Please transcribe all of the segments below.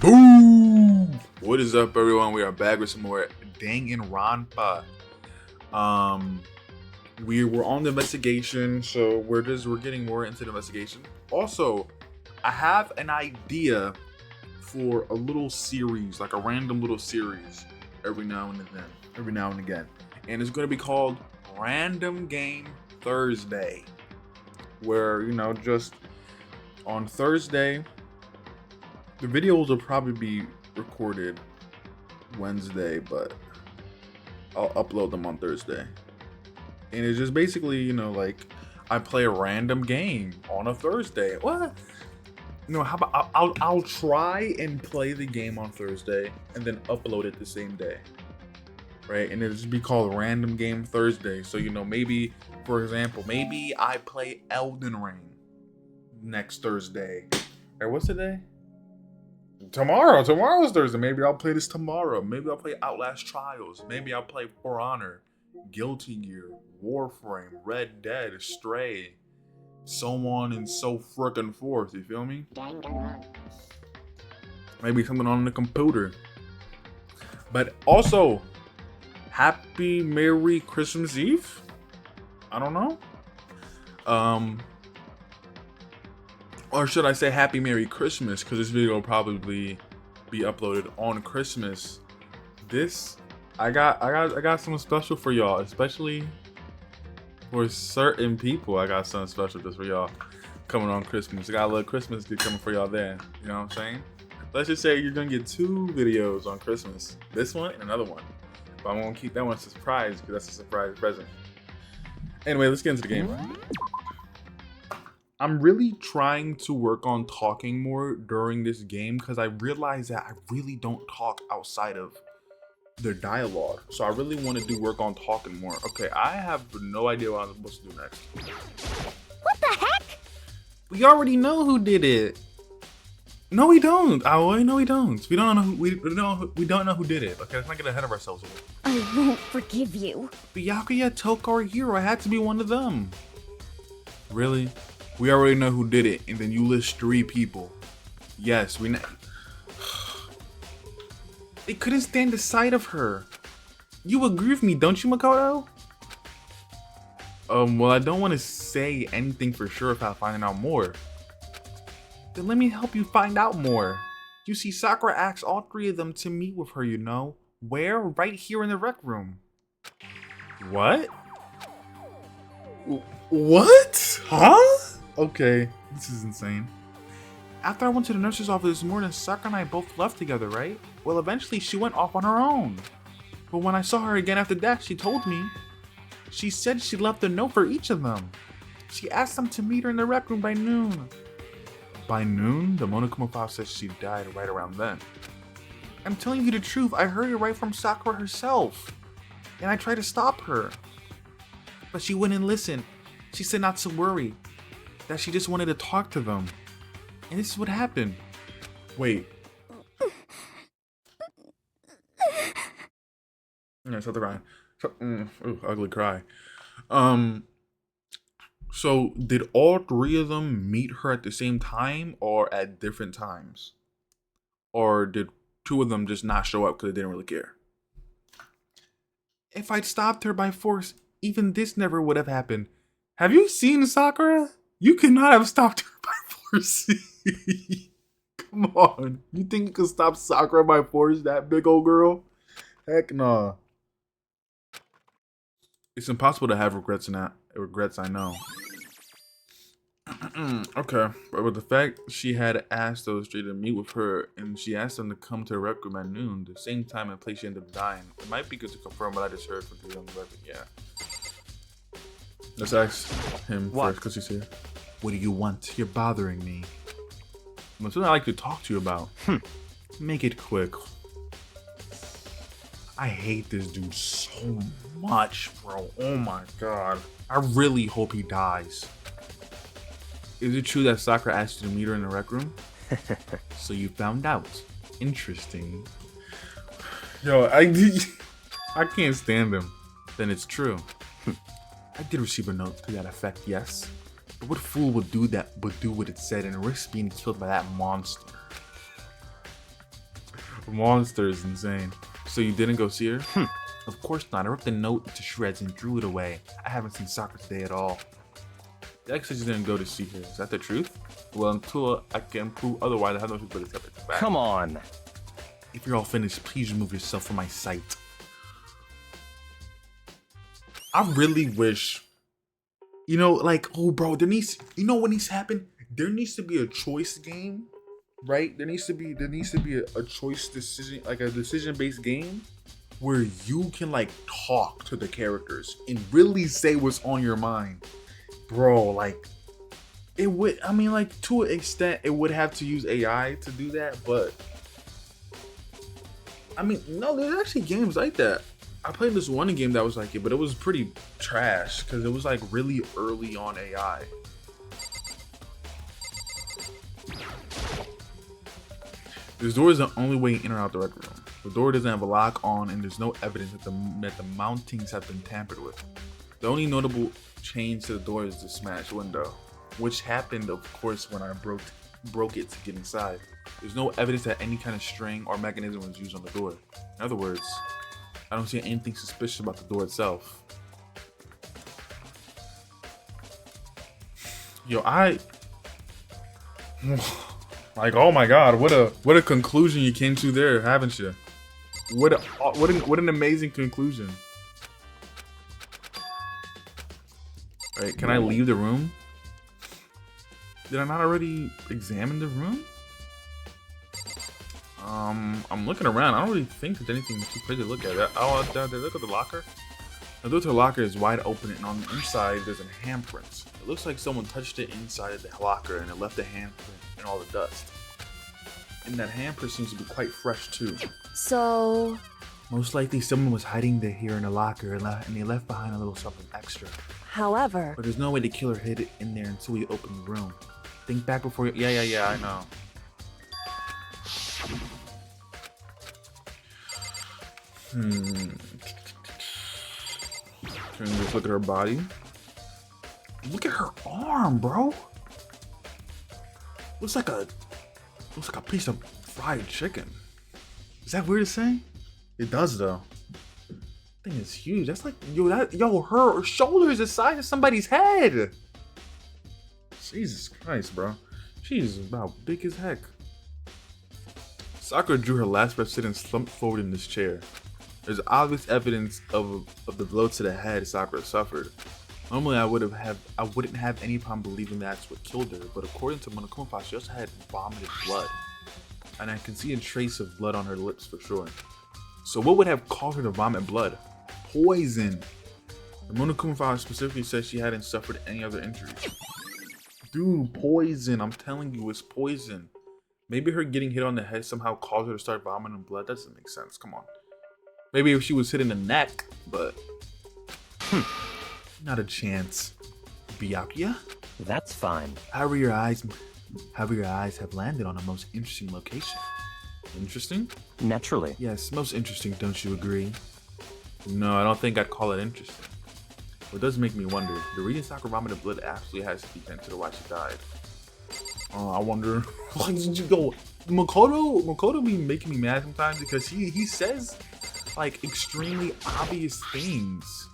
Boom! What is up, everyone? We are back with some more Danganronpa. We were on the investigation, so we're getting more into the investigation. Also, I have an idea for a little series, like a random little series, every now and again, and it's going to be called Random Game Thursday, where just on Thursday. The videos will probably be recorded Wednesday, but I'll upload them on Thursday. And it's just basically, like I play a random game on a Thursday. What? How about I'll try and play the game on Thursday and then upload it the same day, right? And it'll just be called Random Game Thursday. So maybe, for example, maybe I play Elden Ring next Thursday. Or what's the day? Tomorrow's Thursday. Maybe I'll play this tomorrow. Maybe I'll play Outlast Trials. Maybe I'll play For Honor, Guilty Gear, Warframe, Red Dead, Stray, so on and so frickin' forth. You feel me? Maybe something on the computer. But also, Happy Merry Christmas Eve? I don't know. Or should I say Happy Merry Christmas? Because this video will probably be uploaded on Christmas. I got something special for y'all, especially for certain people. I got something special just for y'all coming on Christmas. I got a little Christmas gift coming for y'all there. You know what I'm saying? Let's just say you're gonna get 2 videos on Christmas. This one and another one. But I'm gonna keep that one a surprise because that's a surprise present. Anyway, let's get into the game. I'm really trying to work on talking more during this game because I realize that I really don't talk outside of their dialogue. So I really want to do work on talking more. Okay, I have no idea what I'm supposed to do next. What the heck? We already know who did it. No, we don't. Oh, no, we don't. We don't know who did it. Okay, let's not get ahead of ourselves here. I won't forgive you. Byakuya, Toka, or Hiro. I had to be one of them. Really? We already know who did it, and then you list 3 people. Yes, we know. They couldn't stand the sight of her. You agree with me, don't you, Makoto? Well, I don't want to say anything for sure without finding out more. Then let me help you find out more. You see, Sakura asked all 3 of them to meet with her, Where? Right here in the rec room. What? What? Huh? Okay, this is insane. After I went to the nurse's office this morning, Sakura and I both left together, right? Well, eventually she went off on her own. But when I saw her again after that, she told me. She said she left a note for each of them. She asked them to meet her in the rec room by noon. By noon? The Monokuma file says she died right around then. I'm telling you the truth, I heard it right from Sakura herself. And I tried to stop her. But she wouldn't listen. She said not to worry. That she just wanted to talk to them. And this is what happened. Wait. Yeah, stop the crying. Ugly cry. So did all 3 of them meet her at the same time or at different times? Or did 2 of them just not show up because they didn't really care? If I'd stopped her by force, even this never would have happened. Have you seen Sakura? You could not have stopped her by force. Come on. You think you could stop Sakura by force, that big old girl? Heck no. It's impossible to have regrets I know. Okay. But with the fact she had asked those 3 to meet with her and she asked them to come to the rec room at noon, the same time and place she ended up dying, it might be good to confirm what I just heard from the on the record. Yeah. Let's ask him first because he's here. What do you want? You're bothering me. Well, something I like to talk to you about. Make it quick. I hate this dude so much, bro. Oh my god. I really hope he dies. Is it true that Sakura asked you to meet her in the rec room? So you found out. Interesting. Yo, I can't stand him. Then it's true. I did receive a note to that effect, yes. What fool would do that? Would do what it said and risk being killed by that monster? Monster is insane. So you didn't go see her? Of course not. I ripped the note to shreds and threw it away. I haven't seen Sakura today at all. The ex said you didn't go to see her. Is that the truth? Well, until I can prove otherwise, I have no choice but to accept it back. Come on. If you're all finished, please remove yourself from my sight. I really wish, you know, like, oh, bro, there needs, you know what needs to happen? There needs to be a choice game, right? There needs to be a choice decision, like a decision-based game where you can like talk to the characters and really say what's on your mind, bro. Like, it would, I mean, like, to an extent, it would have to use AI to do that, but I mean, no, there's actually games like that. I played this one game that was like it, but it was pretty trash because it was like really early on AI. This door is the only way in or out the rec room. The door doesn't have a lock on, and there's no evidence that the mountings have been tampered with. The only notable change to the door is the smashed window, which happened, of course, when I broke it to get inside. There's no evidence that any kind of string or mechanism was used on the door. In other words, I don't see anything suspicious about the door itself. Yo, like, oh my god, what a conclusion you came to there, haven't you? What an amazing conclusion. Right, can I leave the room? Did I not already examine the room? I'm looking around. I don't really think there's anything too crazy to look at. Oh, did I look at the locker? The door to the locker is wide open, and on the inside there's a handprint. It looks like someone touched it inside of the locker, and it left a handprint and all the dust. And that handprint seems to be quite fresh too. So... Most likely someone was hiding there here in the locker, and they left behind a little something extra. However... But there's no way the killer hid it in there until we opened the room. Think back before you... Yeah, I know. Can we just look at her body? Look at her arm, bro. Looks like a piece of fried chicken. Is that weird to say? It does though. That thing is huge. That's like, her shoulder is the size of somebody's head. Jesus Christ, bro. She's about big as heck. Sakura drew her last breath sitting slumped forward in this chair. There's obvious evidence of the blow to the head Sakura suffered. Normally, I wouldn't have any problem believing that's what killed her, but according to Monokuma, she also had vomited blood, and I can see a trace of blood on her lips for sure. So, what would have caused her to vomit blood? Poison. The Monokuma specifically says she hadn't suffered any other injuries. Dude, poison! I'm telling you, it's poison. Maybe her getting hit on the head somehow caused her to start vomiting blood. That doesn't make sense. Come on. Maybe if she was hit in the neck, but not a chance. Byakuya? That's fine. However, your eyes have landed on a most interesting location. Interesting? Naturally. Yes, most interesting. Don't you agree? No, I don't think I'd call it interesting. What does make me wonder? The reason Sakura vomited blood absolutely has to be connected to why she died. I wonder. Makoto be making me mad sometimes because he says like extremely obvious things.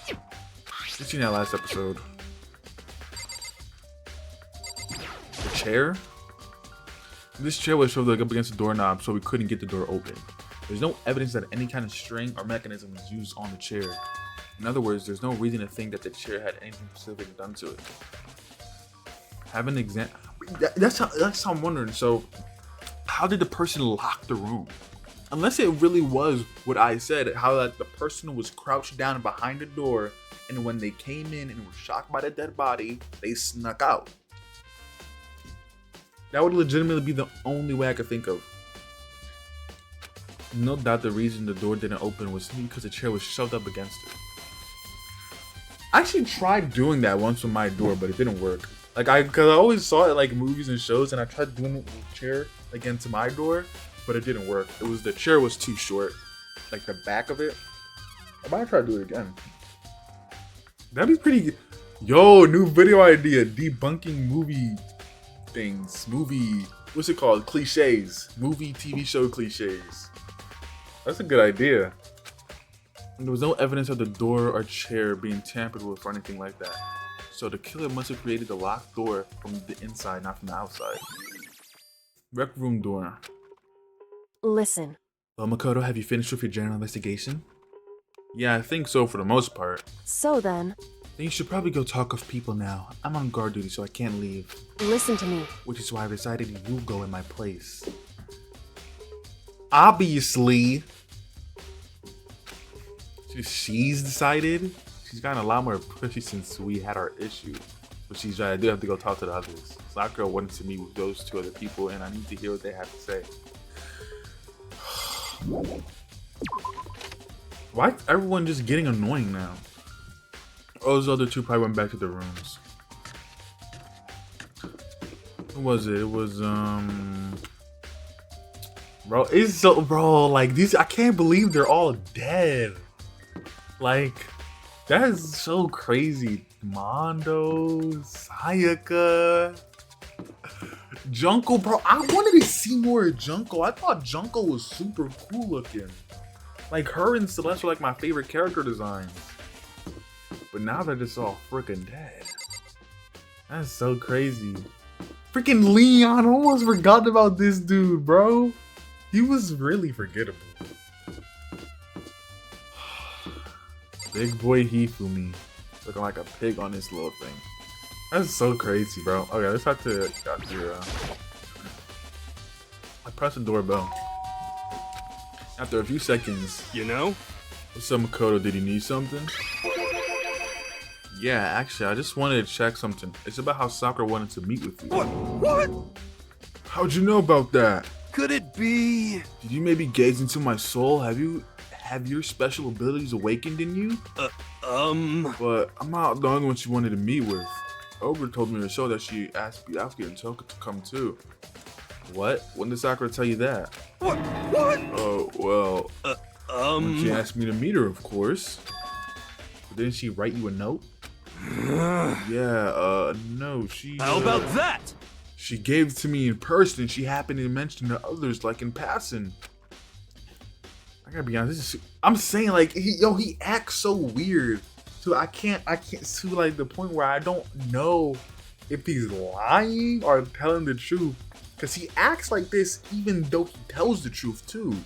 You seen that last episode? The chair? This chair was shoved up against the doorknob so we couldn't get the door open. There's no evidence that any kind of string or mechanism was used on the chair. In other words, there's no reason to think that the chair had anything specific done to it. Have an exam. That's how I'm wondering. So, how did the person lock the room? Unless it really was what I said, how that the person was crouched down behind the door, and when they came in and were shocked by the dead body, they snuck out. That would legitimately be the only way I could think of. No doubt the reason the door didn't open was because the chair was shoved up against it. I actually tried doing that once with my door, but it didn't work. Because I always saw it like movies and shows, and I tried doing it with the chair against my door, but it didn't work. The chair was too short, like the back of it. I might try to do it again. That'd be pretty good. Yo, new video idea. Debunking movie things. What's it called? Cliches. Movie, TV show cliches. That's a good idea. And there was no evidence of the door or chair being tampered with or anything like that. So the killer must have created the locked door from the inside, not from the outside. Rec room door. Listen. Well, Makoto, have you finished with your general investigation? Yeah, I think so for the most part. So then, Then you should probably go talk with people now. I'm on guard duty, so I can't leave. listen to me. Which is why I decided you go in my place. Obviously. She's decided. She's gotten a lot more pushy since we had our issue. But she's right, I do have to go talk to the others. Sakura wanted to meet with those two other people, and I need to hear what they have to say. Why is everyone just getting annoying now? Oh, those other two probably went back to their rooms. Who was it? It was bro, it's so like these, I can't believe they're all dead. Like, that is so crazy. Mondo, Sayaka, Junko, bro. I wanted to see more of Junko. I thought Junko was super cool looking. Like, her and Celeste were like my favorite character designs. But now they're just all freaking dead. That's so crazy. Freaking Leon, I almost forgot about this dude, bro. He was really forgettable. Big boy Hifumi. Looking like a pig on this little thing. That's so crazy, bro. Okay, let's have to got your I press the doorbell. After a few seconds, You know? what's up, Makoto? Did you need something? Yeah, actually, I just wanted to check something. It's about how Sakura wanted to meet with you. What? How'd you know about that? Could it be? Did you maybe gaze into my soul? Have your special abilities awakened in you? But I'm not the only one she wanted to meet with. Ogre told me in the show that she asked Byakuya and Toka to come too. What? When did Sakura tell you that? What? Oh, well, when she asked me to meet her, of course. But didn't she write you a note? Yeah, no, she... How about that? She gave it to me in person. She happened to mention to others, like, in passing. I gotta be honest, I'm saying, like, he acts so weird. So I can't, to, like, the point where I don't know if he's lying or telling the truth. Because he acts like this even though he tells the truth, too.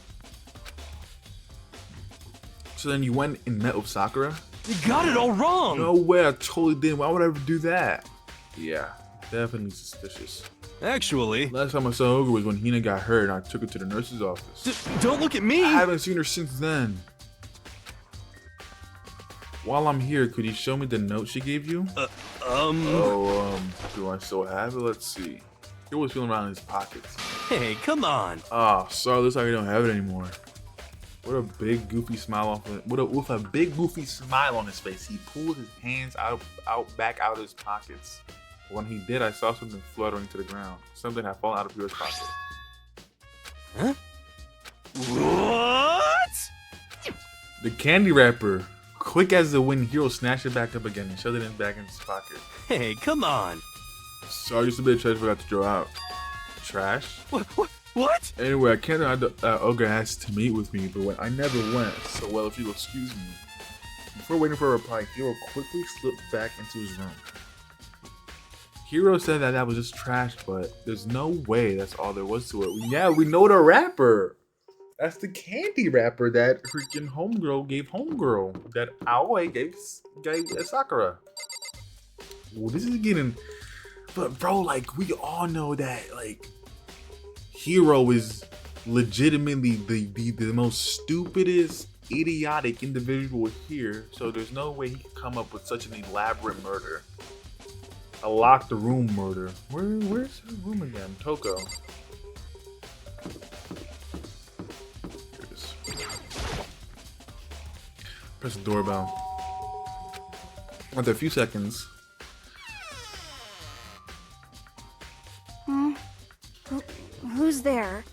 So then you went and met with Sakura? You got it all wrong. No way, I totally didn't. Why would I ever do that? Yeah, definitely suspicious. Actually, Last time I saw Ogre was when Hina got hurt and I took her to the nurse's office. don't look at me. I haven't seen her since then. While I'm here, could you show me the note she gave you? Do I still have it? Let's see. He was feeling around in his pockets. Hey, come on. Ah, sorry, looks like I don't have it anymore. With a big goofy smile with a big goofy smile on his face, he pulled his hands back out of his pockets. When he did, I saw something fluttering to the ground. Something had fallen out of your pocket. Huh? What? The candy wrapper. Quick as the wind, Hero snatched it back up again and shoved it back in his pocket. Hey, come on. Sorry, just a bit of trash I forgot to throw out. Trash? What? Anyway, I can't deny that Ogre asked to meet with me, but I never went. So, well, if you'll excuse me. Before waiting for a reply, Hero quickly slipped back into his room. Hero said that was just trash, but there's no way that's all there was to it. Yeah, we know the wrapper. That's the candy wrapper that freaking Homegirl gave Homegirl. That Aoi gave Sakura. Well, this is getting... But, bro, like, we all know that, like, Hero is legitimately the most stupidest, idiotic individual here. So there's no way he could come up with such an elaborate murder. A lock the room murder. Where's her room again? Toko. Here it is. Press the doorbell. After a few seconds. Who's there?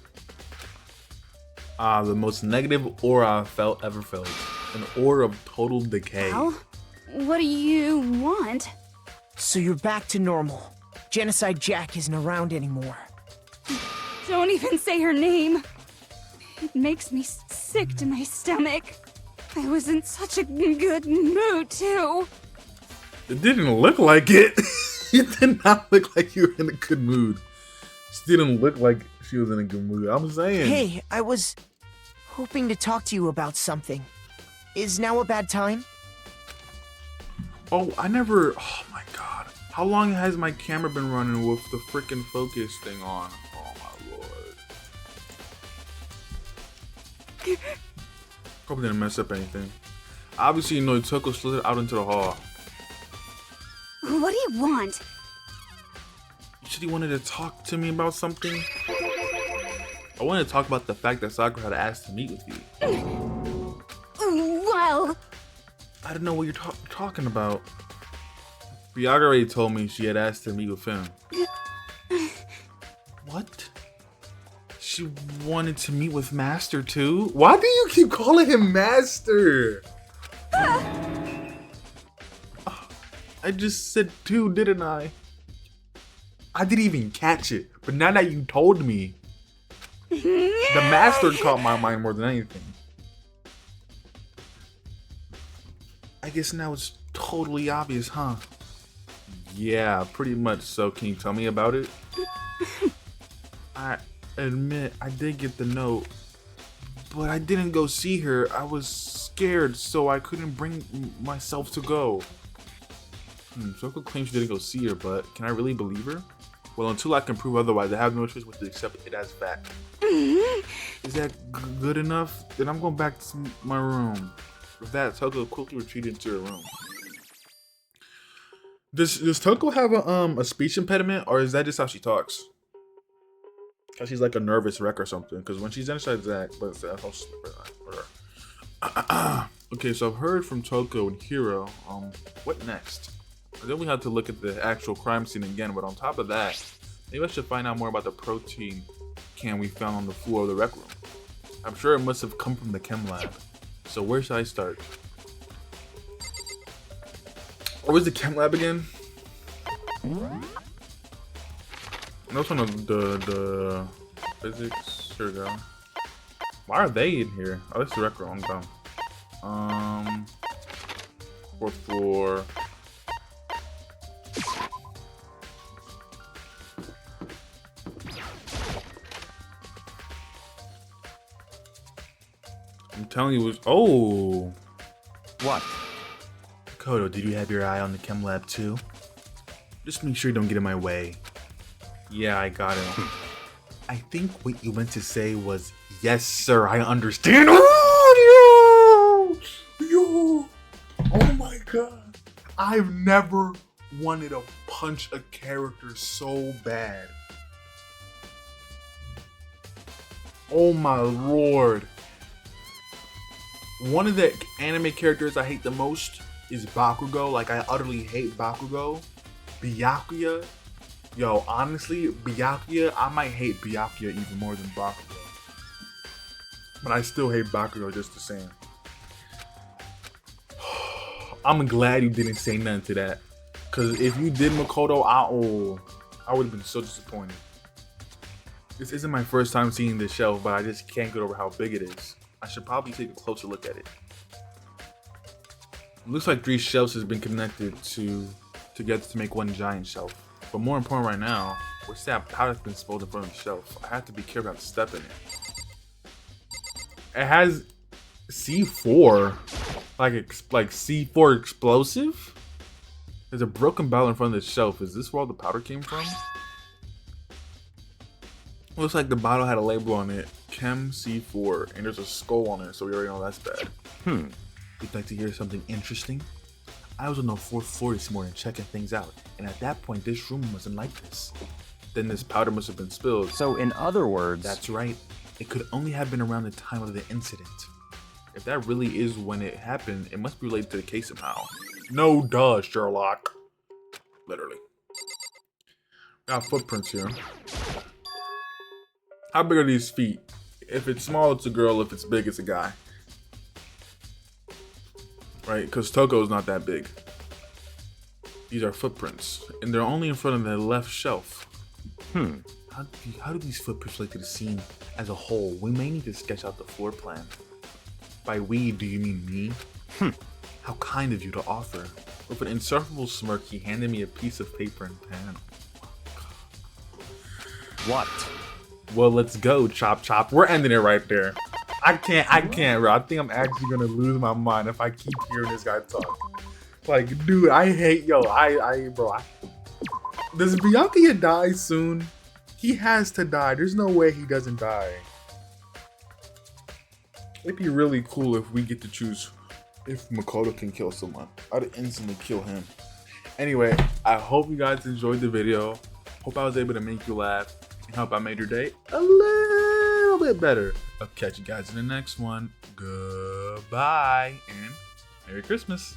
The most negative aura I've ever felt. An aura of total decay. Well, what do you want? So you're back to normal. Genocide Jack isn't around anymore. Don't even say her name. It makes me sick to my stomach. I was in such a good mood, too. It didn't look like it. It did not look like you were in a good mood. She didn't look like she was in a good mood. I'm saying. Hey, I was hoping to talk to you about something. Is now a bad time? Oh, I never. Oh my god. How long has my camera been running with the freaking focus thing on? Oh my lord. Hope I didn't mess up anything. Obviously, you know, Toko slithered out into the hall. What do you want? You said you wanted to talk to me about something? I wanted to talk about the fact that Sakura had asked to meet with you. Well, I don't know what you're talking about. Biaga already told me she had asked to meet with him. What? She wanted to meet with Master too? Why do you keep calling him Master? I just said two, didn't I? I didn't even catch it, but now that you told me, the Master caught my mind more than anything. I guess now it's totally obvious, huh? Yeah, pretty much so. Can you tell me about it? I admit I did get the note, but I didn't go see her. I was scared, so I couldn't bring myself to go. Soko claims she didn't go see her, but can I really believe her? Well, until I can prove otherwise, I have no choice but to accept it as fact. Is that good enough? Then I'm going back to my room. With that, Toko quickly retreated into her room. Does Toko have a speech impediment, or is that just how she talks? Cause she's like a nervous wreck or something. Because when she's inside Zack, but that's all for her. Okay, so I've heard from Toko and Hiro. What next? Then we have to look at the actual crime scene again. But on top of that, maybe I should find out more about the protein can we found on the floor of the rec room. I'm sure it must have come from the chem lab. So where should I start? Or was the chem lab again? No, one of the physics. Here we go. Why are they in here? Oh, that's the rec room. I'm dumb. Fourth floor. I'm telling you, it was. Oh! What? Kodo, did you have your eye on the chem lab too? Just make sure you don't get in my way. Yeah, I got it. I think what you meant to say was, yes, sir, I understand. Oh, yo! Oh my god. I've never wanted to punch a character so bad. Oh my lord. One of the anime characters I hate the most is Bakugo. Like, I utterly hate Bakugo. Byakuya. Yo, honestly, Byakuya, I might hate Byakuya even more than Bakugo. But I still hate Bakugo just the same. I'm glad you didn't say nothing to that. Because if you did Makoto, I would have been so disappointed. This isn't my first time seeing this shelf, but I just can't get over how big it is. I should probably take a closer look at it. It looks like 3 shelves has been connected together to make one giant shelf. But more important right now, what's that powder that's been spilled in front of the shelf? I have to be careful not to step in it. It has C4, like C4 explosive. There's a broken barrel in front of the shelf. Is this where all the powder came from? Looks like the bottle had a label on it, Chem C4, and there's a skull on it, so we already know that's bad. You'd like to hear something interesting? I was on the 4th floor this morning checking things out, and at that point this room wasn't like this. Then this powder must have been spilled. So in other words... That's right. It could only have been around the time of the incident. If that really is when it happened, it must be related to the case somehow. No duh, Sherlock. Literally. Got footprints here. How big are these feet? If it's small, it's a girl. If it's big, it's a guy. Right? Because Toko's not that big. These are footprints, and they're only in front of the left shelf. How do these footprints relate to the scene as a whole? We may need to sketch out the floor plan. By we, do you mean me? How kind of you to offer. With an insufferable smirk, he handed me a piece of paper and pen. What? Well, let's go, Chop Chop. We're ending it right there. I can't, bro. I think I'm actually gonna lose my mind if I keep hearing this guy talk. Like, dude, I hate, does Bianca die soon? He has to die. There's no way he doesn't die. It'd be really cool if we get to choose if Makoto can kill someone. I'd instantly kill him. Anyway, I hope you guys enjoyed the video. Hope I was able to make you laugh and hope I made your day a little bit better. I'll catch you guys in the next one. Goodbye and Merry Christmas.